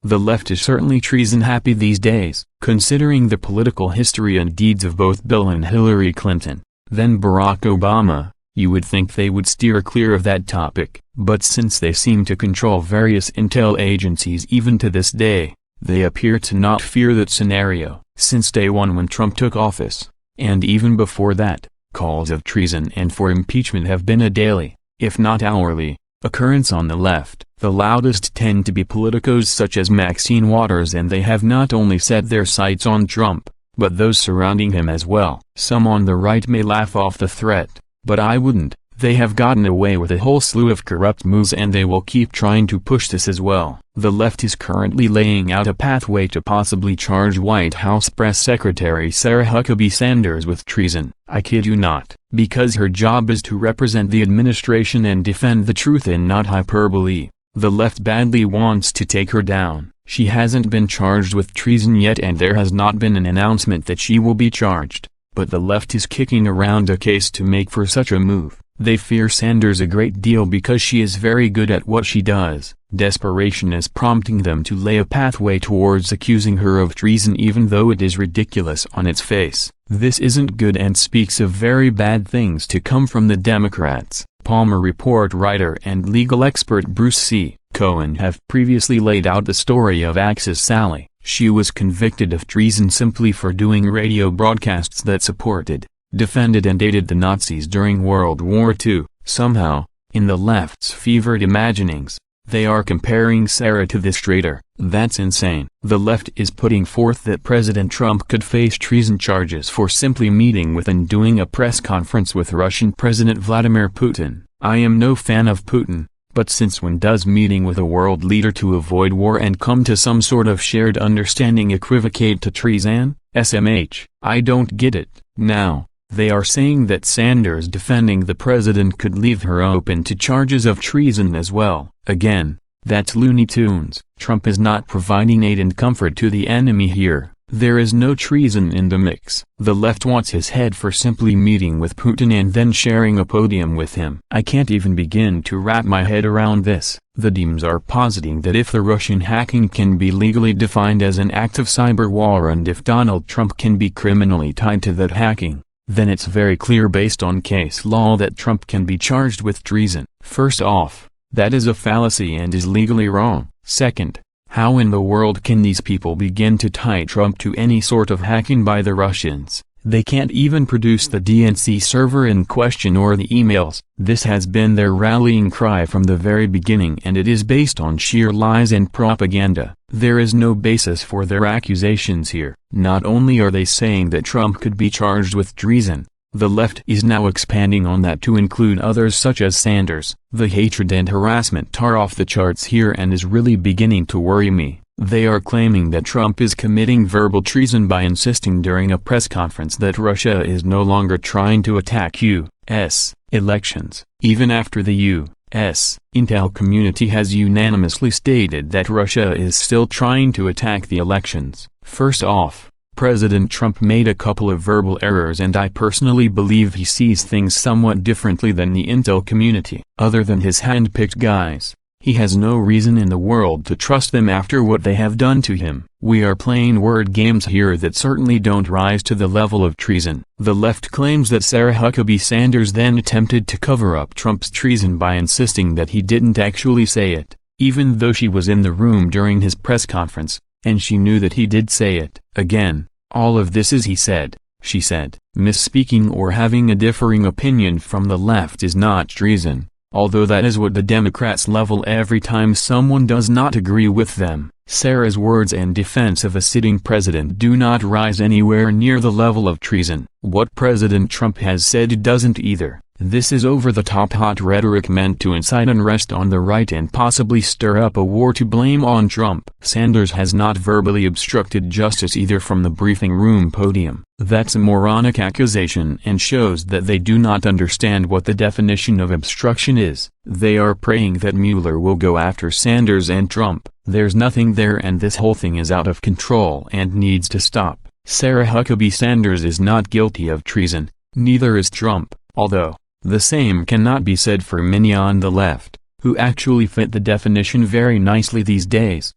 The left is certainly treason-happy these days, considering the political history and deeds of both Bill and Hillary Clinton, then Barack Obama. You would think they would steer clear of that topic, but since they seem to control various intel agencies even to this day, they appear to not fear that scenario. Since day one when Trump took office, and even before that, calls of treason and for impeachment have been a daily, if not hourly, occurrence on the left. The loudest tend to be politicos such as Maxine Waters, and they have not only set their sights on Trump, but those surrounding him as well. Some on the right may laugh off the threat, but I wouldn't. They have gotten away with a whole slew of corrupt moves and they will keep trying to push this as well. The left is currently laying out a pathway to possibly charge White House Press Secretary Sarah Huckabee Sanders with treason. I kid you not, because her job is to represent the administration and defend the truth and not hyperbole. The left badly wants to take her down. She hasn't been charged with treason yet and there has not been an announcement that she will be charged, but the left is kicking around a case to make for such a move. They fear Sanders a great deal because she is very good at what she does. Desperation is prompting them to lay a pathway towards accusing her of treason even though it is ridiculous on its face. This isn't good and speaks of very bad things to come from the Democrats. Palmer Report writer and legal expert Bruce C. Cohen have previously laid out the story of Axis Sally. She was convicted of treason simply for doing radio broadcasts that supported, defended and aided the Nazis during World War II. Somehow, in the left's fevered imaginings, they are comparing Sarah to this traitor. That's insane. The left is putting forth that President Trump could face treason charges for simply meeting with and doing a press conference with Russian President Vladimir Putin. I am no fan of Putin, but since when does meeting with a world leader to avoid war and come to some sort of shared understanding equivocate to treason? SMH. I don't get it. Now, they are saying that Sanders defending the president could leave her open to charges of treason as well. Again, that's Looney Tunes. Trump is not providing aid and comfort to the enemy here. There is no treason in the mix. The left wants his head for simply meeting with Putin and then sharing a podium with him. I can't even begin to wrap my head around this. The Dems are positing that if the Russian hacking can be legally defined as an act of cyber war and if Donald Trump can be criminally tied to that hacking, then it's very clear based on case law that Trump can be charged with treason. First off, that is a fallacy and is legally wrong. Second, how in the world can these people begin to tie Trump to any sort of hacking by the Russians? They can't even produce the DNC server in question or the emails. This has been their rallying cry from the very beginning and it is based on sheer lies and propaganda. There is no basis for their accusations here. Not only are they saying that Trump could be charged with treason, the left is now expanding on that to include others such as Sanders. The hatred and harassment are off the charts here and is really beginning to worry me. They are claiming that Trump is committing verbal treason by insisting during a press conference that Russia is no longer trying to attack U.S. elections, even after the U.S. intel community has unanimously stated that Russia is still trying to attack the elections. First off, President Trump made a couple of verbal errors and I personally believe he sees things somewhat differently than the intel community. Other than his hand-picked guys, he has no reason in the world to trust them after what they have done to him. We are playing word games here that certainly don't rise to the level of treason. The left claims that Sarah Huckabee Sanders then attempted to cover up Trump's treason by insisting that he didn't actually say it, even though she was in the room during his press conference, and she knew that he did say it. Again, all of this is he said, she said. Misspeaking or having a differing opinion from the left is not treason, although that is what the Democrats level every time someone does not agree with them. Sarah's words and defense of a sitting president do not rise anywhere near the level of treason. What President Trump has said doesn't either. This is over-the-top hot rhetoric meant to incite unrest on the right and possibly stir up a war to blame on Trump. Sanders has not verbally obstructed justice either from the briefing room podium. That's a moronic accusation and shows that they do not understand what the definition of obstruction is. They are praying that Mueller will go after Sanders and Trump. There's nothing there and this whole thing is out of control and needs to stop. Sarah Huckabee Sanders is not guilty of treason, neither is Trump, although the same cannot be said for many on the left, who actually fit the definition very nicely these days.